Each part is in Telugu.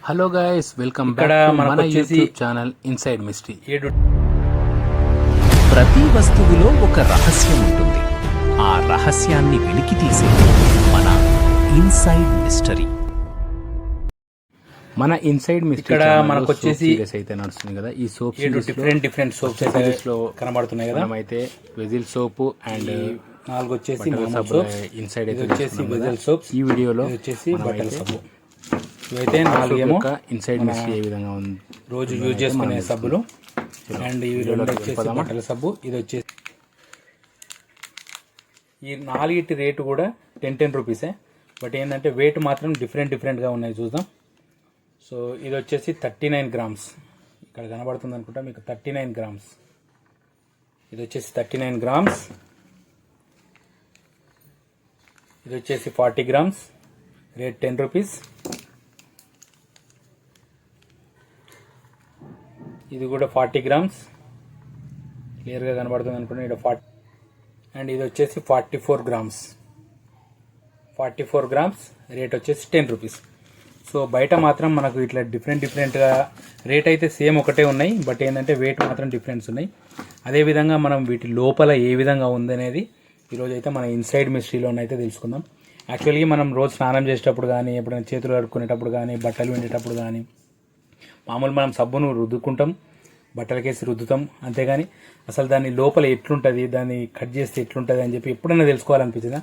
Hello guys, welcome back to మన యూట్యూబ్ ఛానల్ ఇన్సైడ్ మిస్టరీ. ప్రతి వస్తువులో ఒక రహస్యం ఉంటుంది. ఆ రహస్యాన్ని వెలికి తీసేది మన ఇన్సైడ్ మిస్టరీ. మన ఇన్సైడ్ మిస్టరీ ఇక్కడ మనకు వచ్చేసి సీరీస్ అయితే నడుస్తుంది కదా. ఈ సోప్ డిఫరెంట్ సోప్స్ సిరీస్ లో కనబడుతున్నాయి కదా. మనమైతే వెజిల్ సోప్ అండ్ 4 వచ్చేసి ఇన్సైడ్ అయితే వచ్చేసి వెజిల్ సోప్స్. ఈ వీడియోలో వచ్చేసి బట్టల సబ్బు. ఇవైతే 4 ఏమో ఇన్సైడ్ మిస్టరీ ఏ విధంగా ఉంది రోజు యూజ్ చేసుకునే సబ్బులు. అండ్ ఇవి 2 వచ్చేసి బట్టల సబ్బు. ఇది వచ్చేసి ఈ 4 రేటు కూడా 10 రూపీసే. బట్ ఏంటంటే వెయిట్ మాత్రం డిఫరెంట్గా ఉన్నాయి. చూద్దాం. సో ఇది వచ్చేసి 39 గ్రామ్స్. ఇక్కడ కనబడుతుంది అనుకుంటా మీకు 39 గ్రామ్స్. ఇది వచ్చేసి 39 గ్రామ్స్. ఇది వచ్చేసి 40 గ్రామ్స్. Rate 10 rupees. ఇది కూడా 40 గ్రామ్స్. క్లియర్గా కనబడుతుంది అనుకుంటా ఇక్కడ 40. అండ్ ఇది వచ్చేసి 44 గ్రామ్స్. 44 గ్రామ్స్. రేట్ వచ్చేసి 10 రూపీస్. సో బయట మాత్రం మనకు ఇట్లా డిఫరెంట్గా రేట్ అయితే సేమ్ ఒకటే ఉన్నాయి. బట్ ఏంటంటే వెయిట్ మాత్రం డిఫరెన్స్ ఉన్నాయి. అదేవిధంగా మనం వీటి లోపల ఏ విధంగా ఉందనేది ఈరోజు అయితే మన ఇన్సైడ్ మిస్టరీలోనైతే తెలుసుకుందాం. యాక్చువల్గా మనం రోజు స్నానం చేసేటప్పుడు కానీ, ఎప్పుడైనా చేతులు కడుక్కునేటప్పుడు కానీ, బట్టలు విండేటప్పుడు కానీ మామూలు మనం సబ్బును రుద్దుకుంటాం, బట్టలకేసి రుద్దుతాం. అంతేగాని అసలు దాని లోపల ఎట్లుంటుంది, దాన్ని కట్ చేస్తే ఎట్లుంటుంది అని చెప్పి ఎప్పుడైనా తెలుసుకోవాలనిపించిందా?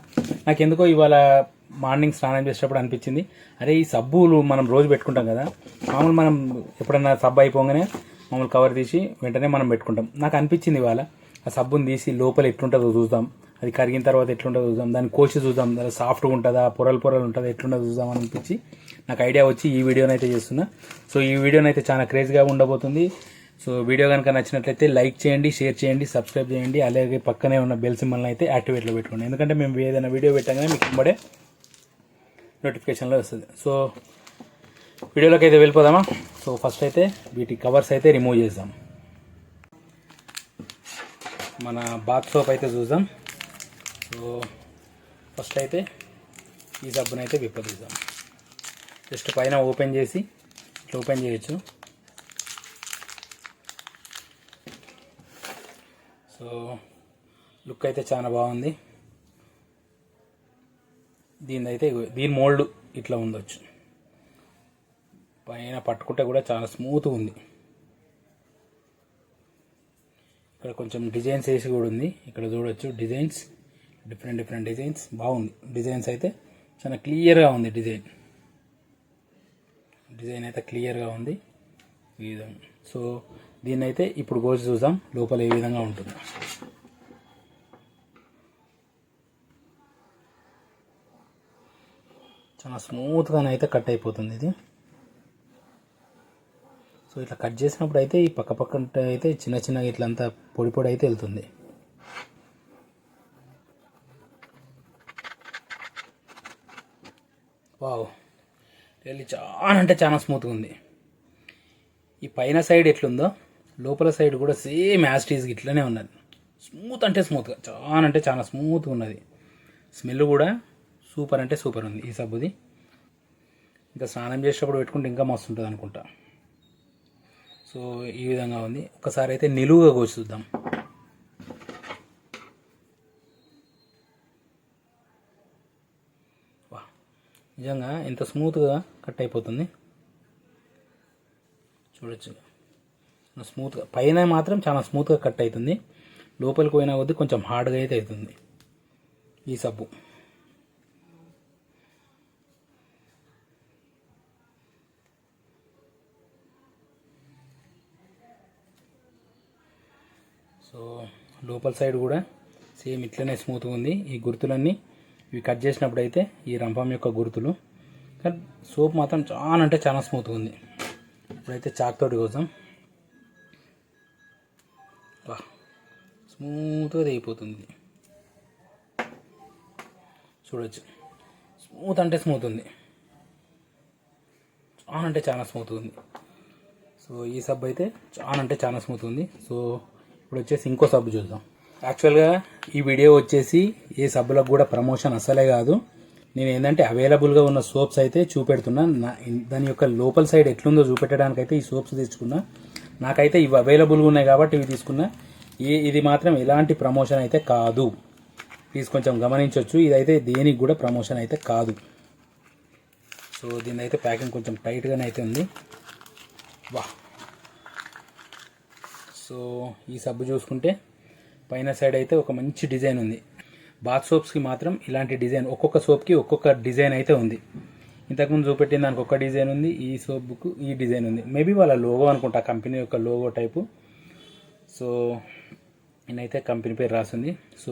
నాకు ఎందుకో ఇవాళ మార్నింగ్ స్నానం చేసేటప్పుడు అనిపించింది, అరే ఈ సబ్బులు మనం రోజు పెట్టుకుంటాం కదా, మామూలు మనం ఎప్పుడన్నా సబ్బు అయిపోగానే మామూలు కవర్ తీసి వెంటనే మనం పెట్టుకుంటాం. నాకు అనిపించింది ఇవాళ ఆ సబ్బుని తీసి లోపల ఎట్లుంటుందో చూద్దాం, అది కరిగిన తర్వాత ఎట్లుంటుందో చూద్దాం, దాన్ని కోసి చూద్దాం, దాని సాఫ్ట్గా ఉంటుందా, పొరలు ఉంటుందా, ఎట్లుంటుందో చూద్దాం అని అనిపించి నాకు ఐడియా వచ్చి ఈ వీడియోనైతే చేస్తున్నా. సో ఈ వీడియోనైతే చాలా క్రేజ్గా ఉండబోతుంది. సో వీడియో కనుక నచ్చినట్లయితే లైక్ చేయండి, షేర్ చేయండి, సబ్స్క్రైబ్ చేయండి. అలాగే పక్కనే ఉన్న బెల్ సింబల్ని అయితే యాక్టివేట్లో పెట్టుకోండి. ఎందుకంటే మేము ఏదైనా వీడియో పెట్టగానే మీకు ఇంబడే నోటిఫికేషన్లో వస్తుంది. సో వీడియోలోకి అయితే వెళ్ళిపోదామా? సో ఫస్ట్ అయితే వీటి కవర్స్ అయితే రిమూవ్ చేద్దాం. మన బాత్ సోప్ అయితే చూద్దాం. సో ఫస్ట్ అయితే ఈ సబ్బుని అయితే విప్పదీద్దాం. జస్ట్ పైన ఓపెన్ చేసి ఇట్లా ఓపెన్ చేయొచ్చు. సో లుక్ అయితే చాలా బాగుంది. దీని మోల్డ్ ఇట్లా ఉండొచ్చు. పైన పట్టుకుంటే కూడా చాలా స్మూత్గా ఉంది. ఇక్కడ కొంచెం డిజైన్స్ వేసి కూడా ఉంది. ఇక్కడ చూడొచ్చు డిజైన్స్, డిఫరెంట్ డిజైన్స్. బాగుంది. డిజైన్స్ అయితే చాలా క్లియర్గా ఉంది. డిజైన్ అయితే క్లియర్గా ఉంది ఈ విధంగా. సో దీన్ని అయితే ఇప్పుడు కోసి చూద్దాం లోపల ఏ విధంగా ఉంటుందో. చాలా స్మూత్గానైతే కట్ అయిపోతుంది ఇది. సో ఇట్లా కట్ చేసినప్పుడు అయితే ఈ పక్క అయితే చిన్న ఇట్లంతా పొడి అయితే వెళ్తుంది. వావ్, రియల్లీ చాలా స్మూత్గా ఉంది. ఈ పైన సైడ్ ఎట్లుందో లోపల సైడ్ కూడా సేమ్ యాస్టీజ్కి ఇట్లనే ఉన్నది. స్మూత్గా చాలా స్మూత్గా ఉన్నది. స్మెల్ కూడా సూపర్ ఉంది ఈ సబ్బుది. ఇంకా స్నానం చేసేటప్పుడు పెట్టుకుంటే ఇంకా మస్తు ఉంటుంది అనుకుంటా. సో ఈ విధంగా ఉంది. ఒకసారి అయితే నిలువుగా కోసి చూద్దాం. వా, నిజంగా ఎంత స్మూత్గా కట్ అయిపోతుంది చూడొచ్చు. స్మూత్గా పైన మాత్రం చాలా స్మూత్గా కట్ అవుతుంది. లోపలికి పోయినా కొద్దీ కొంచెం హార్డ్గా అయితే అవుతుంది ఈ సబ్బు. సో లోపల సైడ్ కూడా సేమ్ ఇట్లనే స్మూత్గా ఉంది. ఈ గుర్తులన్నీ ఇవి కట్ చేసినప్పుడు అయితే ఈ రంపం యొక్క గుర్తులు. కానీ సోప్ మాత్రం చాలా స్మూత్గా ఉంది. ఇప్పుడైతే చాక్ తోటి కోసం స్మూత్గా దిగిపోతుంది. చూడొచ్చు. స్మూత్ ఉంది. చాలా స్మూత్గా ఉంది. సో ఈ సబ్బు అయితే చాలా స్మూత్గా ఉంది. సో ఇప్పుడు వచ్చేసి ఇంకో సబ్బు చూద్దాం. యాక్చువల్గా ఈ వీడియో వచ్చేసి ఏ సబ్బులకు కూడా ప్రమోషన్ అసలే కాదు. నేను ఏంటంటే అవైలబుల్గా ఉన్న సోప్స్ అయితే చూపెడుతున్నా. దాని యొక్క లోపల సైడ్ ఎట్లుందో చూపెట్టడానికి అయితే ఈ సోప్స్ తెచ్చుకున్నా. నాకైతే ఇవి అవైలబుల్గా ఉన్నాయి కాబట్టి ఇవి తీసుకున్నా. ఇది మాత్రం ఎలాంటి ప్రమోషన్ అయితే కాదు, ప్లీజ్ కొంచెం గమనించవచ్చు. ఇదైతే దేనికి కూడా ప్రమోషన్ అయితే కాదు. సో దీని అయితే ప్యాకింగ్ కొంచెం టైట్గానే అయితే ఉంది. వా, సో ఈ సబ్బు చూసుకుంటే పైన సైడ్ అయితే ఒక మంచి డిజైన్ ఉంది. బాత్ సోప్స్కి మాత్రం ఇలాంటి డిజైన్, ఒక్కొక్క సోప్కి ఒక్కొక్క డిజైన్ అయితే ఉంది. ఇంతకుముందు చూపెట్టిన దానికి ఒక డిజైన్ ఉంది, ఈ సోప్కు ఈ డిజైన్ ఉంది. మేబీ వాళ్ళ లోగో అనుకుంటా, కంపెనీ యొక్క లోగో టైపు. సో నేనైతే కంపెనీ పేరు రాసింది. సో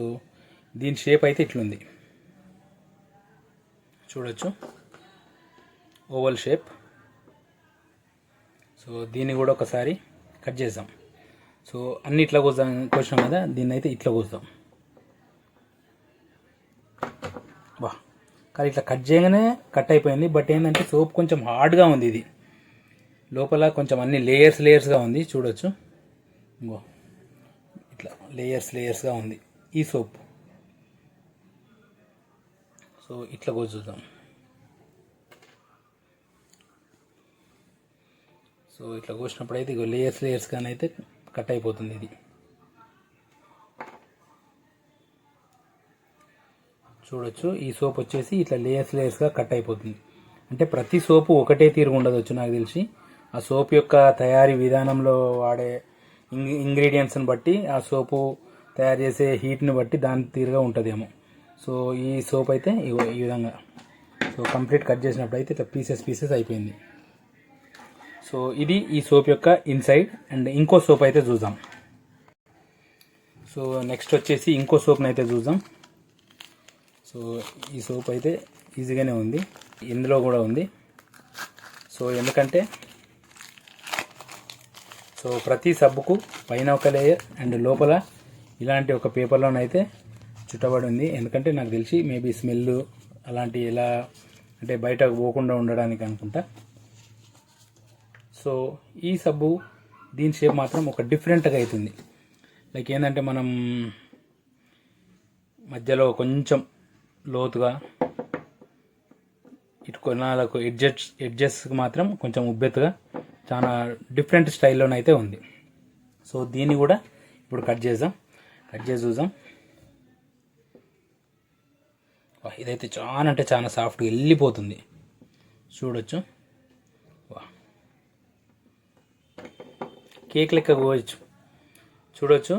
దీని షేప్ అయితే ఇట్లుంది, చూడొచ్చు, ఓవల్ షేప్. సో దీన్ని కూడా ఒకసారి కట్ చేద్దాం. సో అన్ని ఇట్లా కోసినాం కదా, దీన్ని అయితే ఇట్లా కోస్తాం. వా, కానీ ఇట్లా కట్ చేయగానే కట్ అయిపోయింది. బట్ ఏంటంటే సోప్ కొంచెం హార్డ్గా ఉంది. ఇది లోపల కొంచెం అన్ని లేయర్స్గా ఉంది, చూడొచ్చు. ఇంకో ఇట్లా లేయర్స్గా ఉంది ఈ సోప్. సో ఇట్లా కోసి చూద్దాం. సో ఇట్లా కోసినప్పుడు అయితే ఇగో లేయర్స్గానే అయితే కట్ అయిపోతుంది. ఇది చూడొచ్చు. ఈ సోప్ వచ్చేసి ఇట్లా లేయర్స్గా కట్ అయిపోతుంది. అంటే ప్రతి సోపు ఒకటే తీరుగా ఉండవచ్చు నాకు తెలిసి. ఆ సోప్ యొక్క తయారీ విధానంలో వాడే ఇంగ్రీడియంట్స్ని బట్టి, ఆ సోపు తయారు చేసే హీట్ని బట్టి దాని తీరుగా ఉంటుందేమో. సో ఈ సోప్ అయితే ఈ విధంగా సో కంప్లీట్ కట్ చేసినప్పుడు అయితే ఇట్లా పీసెస్ అయిపోయింది. సో ఇది ఈ సోప్ యొక్క ఇన్సైడ్. అండ్ ఇంకో సోప్ అయితే చూద్దాం. సో నెక్స్ట్ వచ్చేసి ఇంకో సోప్ని అయితే చూద్దాం. సో ఈ సోప్ అయితే ఈజీగానే ఉంది, ఇందులో కూడా ఉంది. సో ఎందుకంటే సో ప్రతి సబ్బుకు పైన ఒక లేయర్ అండ్ లోపల ఇలాంటి ఒక పేపర్లోనైతే చుట్టబడి ఉంది. ఎందుకంటే నాకు తెలిసి మేబీ స్మెల్ అలాంటి ఎలా అంటే బయటకు పోకుండా ఉండడానికి అనుకుంటా. సో ఈ సబ్బు దీని షేప్ మాత్రం ఒక డిఫరెంట్గా అవుతుంది. లైక్ ఏంటంటే మనం మధ్యలో కొంచెం లోతుగా, ఇటు కొనాలకు ఎడ్జెస్కి మాత్రం కొంచెం ఉబ్బెత్తుగా, చాలా డిఫరెంట్ స్టైల్లోనైతే ఉంది. సో దీన్ని కూడా ఇప్పుడు కట్ చేసి చూద్దాం. ఇదైతే చాలా అంటే చాలా సాఫ్ట్గా వెళ్ళిపోతుంది, చూడొచ్చు. కేక్ లెక్క కోయచ్చు, చూడొచ్చు.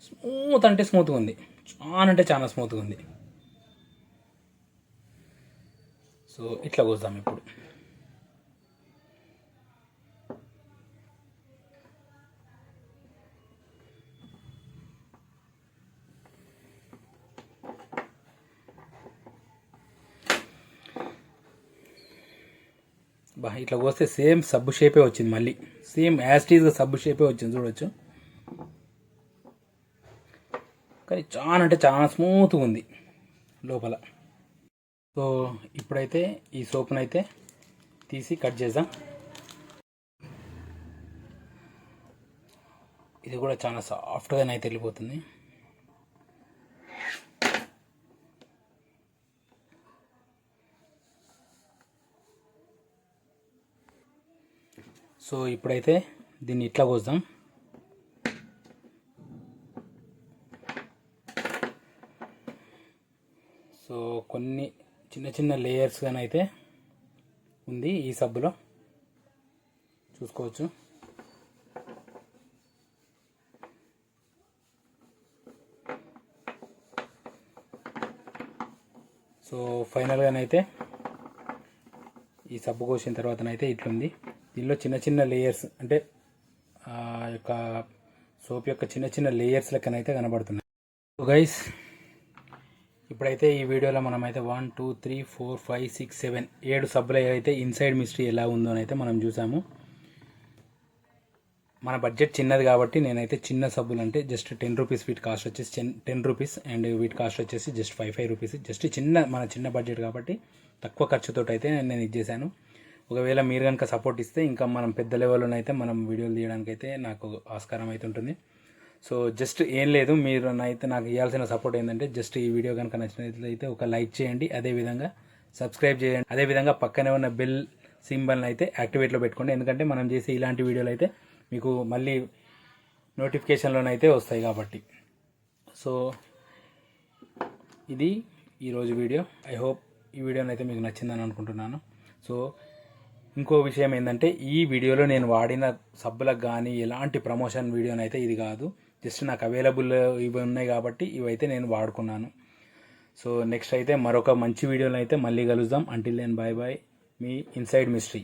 స్మూత్ అంటే స్మూత్గా ఉంది, చాలా అంటే చాలా స్మూత్గా ఉంది. సో ఇట్లా కోద్దాం ఇప్పుడు. ఇట్లా కోస్తే సేమ్ సబ్బు షేపే వచ్చింది, మళ్ళీ సేమ్ యాస్టీజ్గా సబ్బు షేపే వచ్చింది, చూడొచ్చు. కానీ చాలా అంటే చాలా స్మూత్గా ఉంది లోపల. సో ఇప్పుడైతే ఈ సోప్ని అయితే తీసి కట్ చేద్దాం. ఇది కూడా చాలా సాఫ్ట్గానైతే వెళ్ళిపోతుంది. సో ఇప్పుడైతే దీన్ని ఇట్లా కోద్దాం. సో కొన్ని చిన్న చిన్న లేయర్స్గానైతే ఉంది ఈ సబ్బులో, చూసుకోవచ్చు. సో ఫైనల్గానైతే ఈ సబ్బు కోసిన తర్వాతనైతే ఇట్లుంది. దీనిలో చిన్న చిన్న లేయర్స్ అంటే యొక్క సోప్ యొక్క చిన్న చిన్న లేయర్స్ లెక్కనైతే కనబడుతున్నాయి. సో గైస్, ఇప్పుడైతే ఈ వీడియోలో మనమైతే 1 2 3 4 5 6 7 7 సబ్బులు అయితే ఇన్సైడ్ మిస్టరీ ఎలా ఉందో అయితే మనం చూసాము. మన బడ్జెట్ చిన్నది కాబట్టి నేనైతే చిన్న సబ్బులు అంటే జస్ట్ 10 రూపీస్, వీటి కాస్ట్ వచ్చేసి 10 రూపీస్ అండ్ వీటి కాస్ట్ వచ్చేసి జస్ట్ 5 రూపీస్. జస్ట్ మన చిన్న బడ్జెట్ కాబట్టి తక్కువ ఖర్చుతో అయితే నేను ఇది చేశాను. ఒకవేళ మీరు కనుక సపోర్ట్ ఇస్తే ఇంకా మనం పెద్ద లెవెల్లోనైతే మనం వీడియోలు తీయడానికైతే నాకు ఆస్కారం అయితే ఉంటుంది. సో జస్ట్ ఏం లేదు, మీరు అయితే నాకు ఇవ్వాల్సిన సపోర్ట్ ఏంటంటే జస్ట్ ఈ వీడియో కనుక నచ్చినట్లయితే ఒక లైక్ చేయండి, అదేవిధంగా సబ్స్క్రైబ్ చేయండి, అదేవిధంగా పక్కనే ఉన్న బెల్ సింబల్ని అయితే యాక్టివేట్లో పెట్టుకోండి. ఎందుకంటే మనం చేసే ఇలాంటి వీడియోలు అయితే మీకు మళ్ళీ నోటిఫికేషన్లోనైతే వస్తాయి కాబట్టి. సో ఇది ఈరోజు వీడియో. ఐ హోప్ ఈ వీడియోనైతే మీకు నచ్చిందని అనుకుంటున్నాను. సో ఇంకో విషయం ఏంటంటే ఈ వీడియోలో నేను వాడిన సబ్బులకు కానీ ఎలాంటి ప్రమోషన్ వీడియోనైతే ఇది కాదు, జస్ట్ నాకు అవైలబుల్ ఇవి ఉన్నాయి కాబట్టి ఇవైతే నేను వాడుకున్నాను. సో నెక్స్ట్ అయితే మరొక మంచి వీడియోలో అయితే మళ్ళీ కలుద్దాం. అంటిల్ దెన్ బాయ్ బాయ్, మీ ఇన్సైడ్ మిస్టరీ.